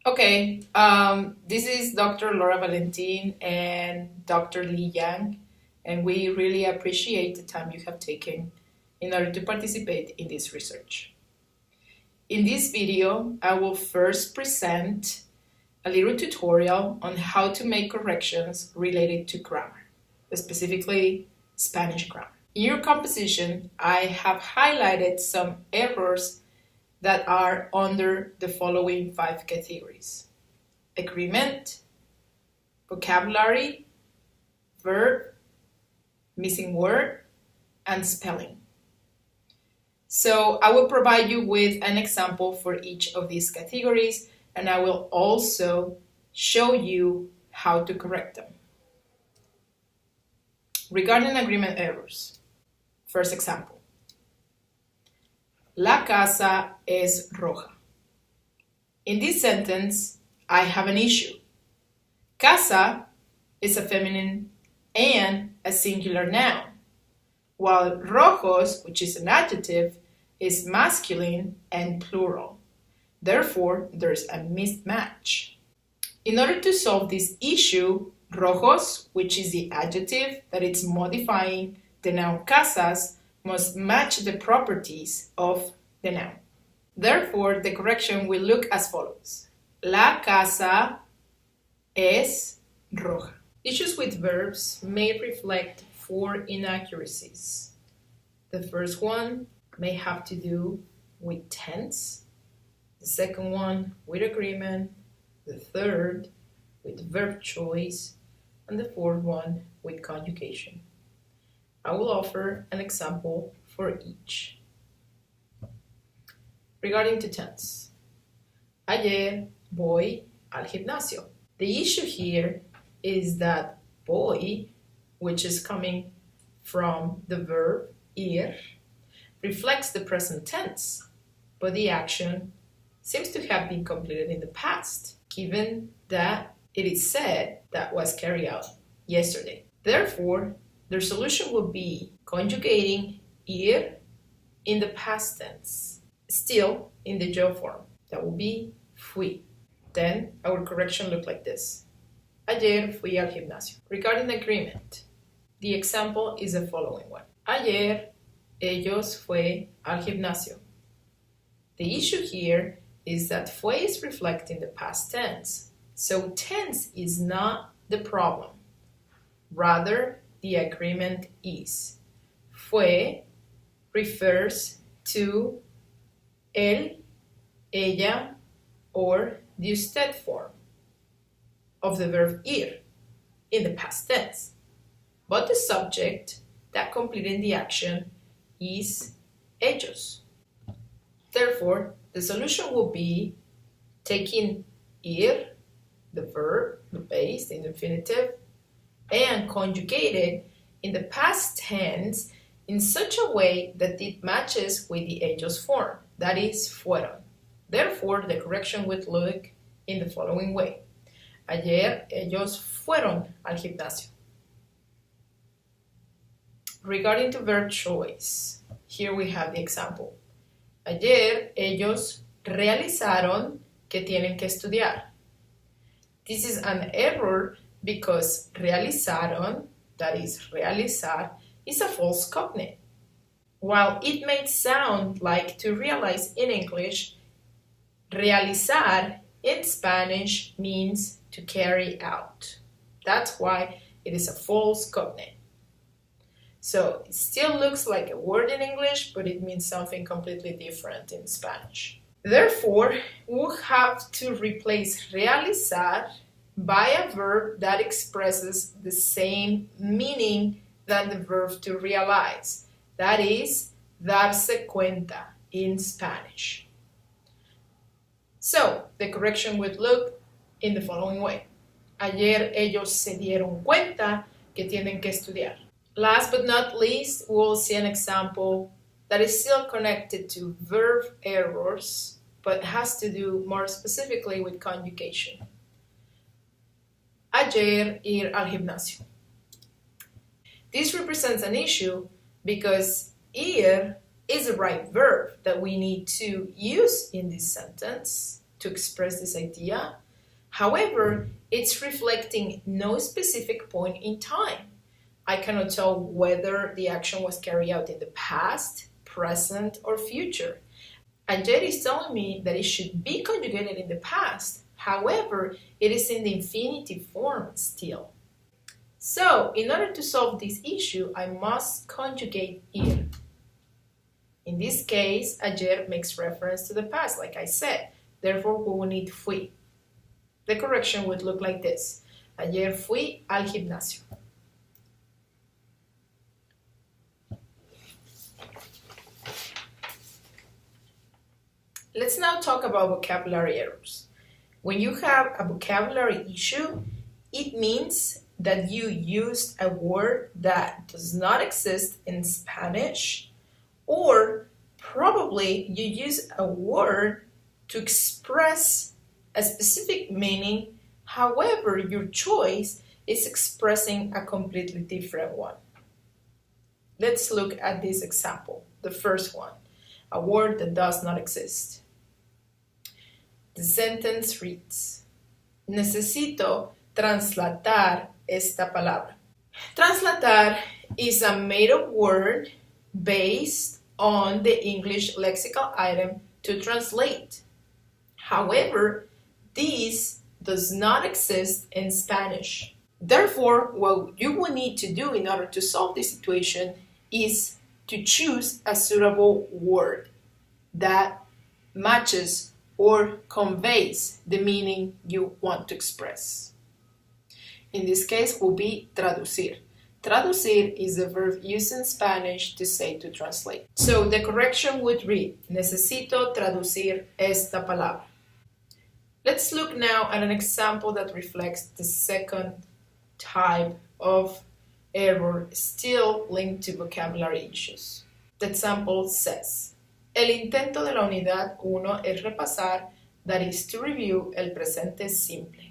Okay, this is Dr. Laura Valentin and Dr. Li Yang, and we really appreciate the time you have taken in order to participate in this research. In this video, I will first present a little tutorial on how to make corrections related to grammar, specifically Spanish grammar. In your composition, I have highlighted some errors that are under the following 5 categories: agreement, vocabulary, verb, missing word, and spelling. So I will provide you with an example for each of these categories, and I will also show you how to correct them. Regarding agreement errors, first example. La casa es roja. In this sentence, I have an issue. Casa is a feminine and a singular noun, while rojos, which is an adjective, is masculine and plural. Therefore, there's a mismatch. In order to solve this issue, rojos, which is the adjective that it's modifying the noun casas, must match the properties of the noun. Therefore, the correction will look as follows. La casa es roja. Issues with verbs may reflect 4 inaccuracies. The first one may have to do with tense, the second one with agreement, the third with verb choice, and the fourth one with conjugation. I will offer an example for each. Regarding to tense, ayer voy al gimnasio. The issue here is that voy, which is coming from the verb ir, reflects the present tense, but the action seems to have been completed in the past, given that it is said that was carried out yesterday. Therefore, the solution will be conjugating ir in the past tense, still in the yo form. That will be fui. Then our correction looked like this. Ayer fui al gimnasio. Regarding agreement, the example is the following one. Ayer ellos fue al gimnasio. The issue here is that fue is reflecting the past tense, so tense is not the problem. Rather, the agreement is. Fue refers to él, ella, or the usted form of the verb ir in the past tense. But the subject that completed the action is ellos. Therefore, the solution will be taking ir, the verb, the base, the infinitive, and conjugated in the past tense in such a way that it matches with the ellos form, that is, fueron. Therefore, the correction would look in the following way. Ayer ellos fueron al gimnasio. Regarding to verb choice, here we have the example. Ayer ellos realizaron que tienen que estudiar. This is an error because realizaron, that is realizar, is a false cognate. While it may sound like to realize in English, realizar in Spanish means to carry out. That's why it is a false cognate. So it still looks like a word in English, but it means something completely different in Spanish. Therefore, we'll have to replace realizar by a verb that expresses the same meaning than the verb to realize. That is, darse cuenta in Spanish. So, the correction would look in the following way. Ayer ellos se dieron cuenta que tienen que estudiar. Last but not least, we'll see an example that is still connected to verb errors, but has to do more specifically with conjugation. Ayer ir al gimnasio. This represents an issue because ir is the right verb that we need to use in this sentence to to express this idea. However, it's reflecting no specific point in time. I cannot tell whether the action was carried out in the past, present, or future. Ayer is telling me that it should be conjugated in the past. However, it is in the infinitive form still. So, in order to solve this issue, I must conjugate ir. In this case, ayer makes reference to the past, like I said. Therefore, we will need fui. The correction would look like this. Ayer fui al gimnasio. Let's now talk about vocabulary errors. When you have a vocabulary issue, it means that you used a word that does not exist in Spanish, or probably you use a word to express a specific meaning. However, your choice is expressing a completely different one. Let's look at this example, the first one, a word that does not exist. The sentence reads, necesito translatar esta palabra. Translatar is a made-up word based on the English lexical item to translate. However, this does not exist in Spanish. Therefore, what you will need to do in order to solve this situation is to choose a suitable word that matches or conveys the meaning you want to express. In this case, will be traducir. Traducir is the verb used in Spanish to say to translate. So the correction would read, necesito traducir esta palabra. Let's look now at an example that reflects the second type of error still linked to vocabulary issues. The example says, el intento de la unidad 1 es repasar, that is to review el presente simple.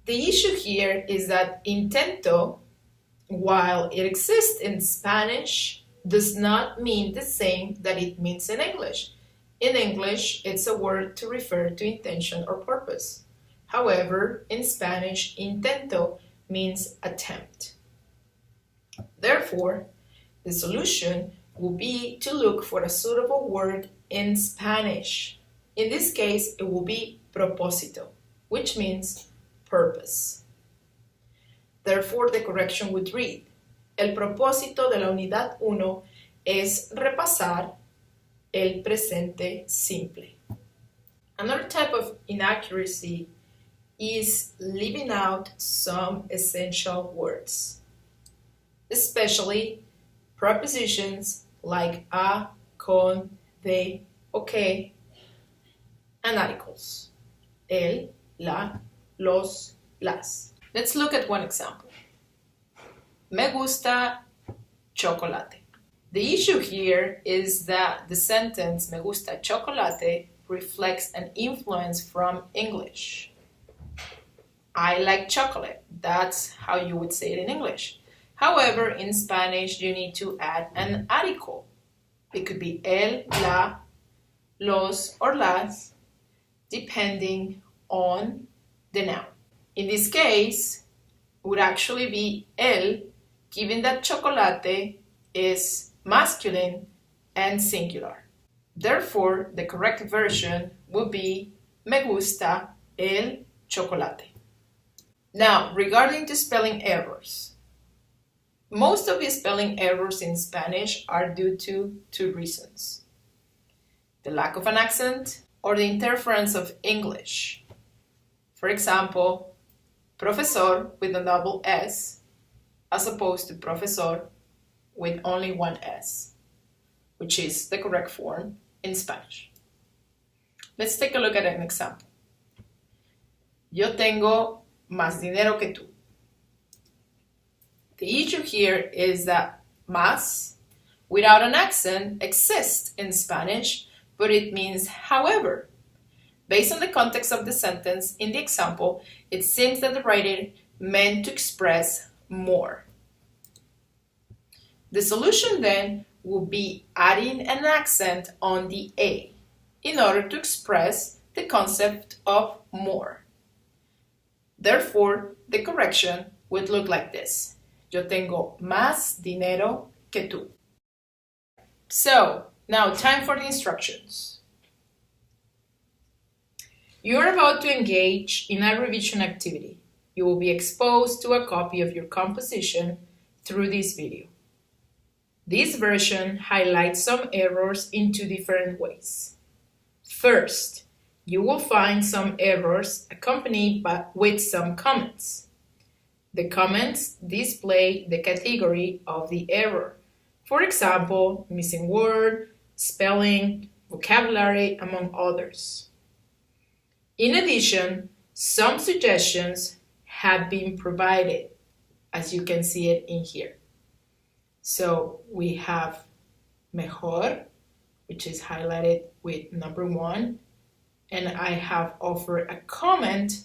The issue here is that intento, while it exists in Spanish, does not mean the same that it means in English. In English, it's a word to refer to intention or purpose. However, in Spanish, intento means attempt. Therefore, the solution will be to look for a suitable word in Spanish. In this case, it will be propósito, which means purpose. Therefore, the correction would read, el propósito de la unidad 1 es repasar el presente simple. Another type of inaccuracy is leaving out some essential words, especially prepositions like a, con, de, ok, and articles, el, la, los, las. Let's look at one example. Me gusta chocolate. The issue here is that the sentence me gusta chocolate reflects an influence from English. I like chocolate. That's how you would say it in English. However, in Spanish, you need to add an article. It could be el, la, los, or las, depending on the noun. In this case, it would actually be el, given that chocolate is masculine and singular. Therefore, the correct version would be me gusta el chocolate. Now, regarding the spelling errors. Most of the spelling errors in Spanish are due to two reasons: the lack of an accent or the interference of English. For example, profesor with a double S as opposed to profesor with only one S, which is the correct form in Spanish. Let's take a look at an example. Yo tengo más dinero que tú. The issue here is that más, without an accent, exists in Spanish, but it means however. Based on the context of the sentence in the example, it seems that the writer meant to express more. The solution then will be adding an accent on the A. in order to express the concept of more. Therefore, the correction would look like this. Yo tengo más dinero que tú. So, now time for the instructions. You are about to engage in a revision activity. You will be exposed to a copy of your composition through this video. This version highlights some errors in two different ways. First, you will find some errors accompanied with some comments. The comments display the category of the error. For example, missing word, spelling, vocabulary, among others. In addition, some suggestions have been provided, as you can see it in here. So we have mejor, which is highlighted with number 1, and I have offered a comment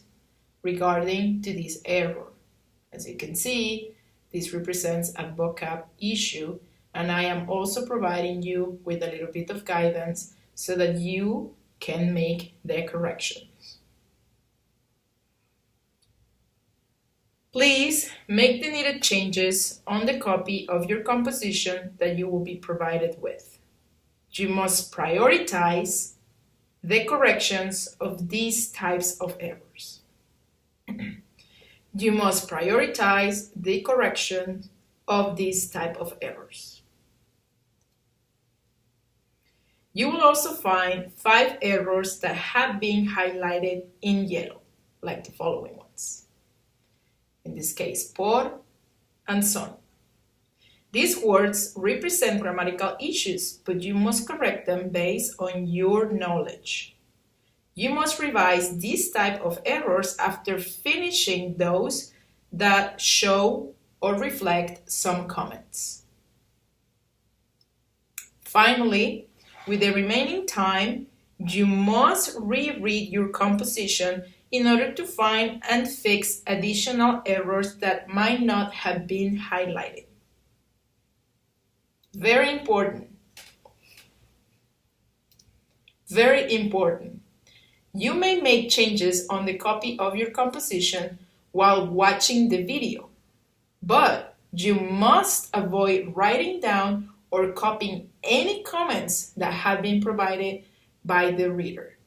regarding to this error. As you can see, this represents a vocab issue, and I am also providing you with a little bit of guidance so that you can make the corrections. Please make the needed changes on the copy of your composition that you will be provided with. You must prioritize the corrections of these types of errors. You must prioritize the correction of this type of errors. You will also find 5 errors that have been highlighted in yellow, like the following ones. In this case, por and son. These words represent grammatical issues, but you must correct them based on your knowledge. You must revise these type of errors after finishing those that show or reflect some comments. Finally, with the remaining time, you must reread your composition in order to find and fix additional errors that might not have been highlighted. Very important. Very important. You may make changes on the copy of your composition while watching the video, but you must avoid writing down or copying any comments that have been provided by the reader.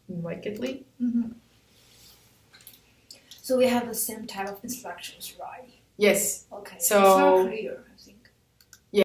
Like it, Lee? Mm-hmm. So we have the same type of instructions, right? Yes. Okay. So it's not clear.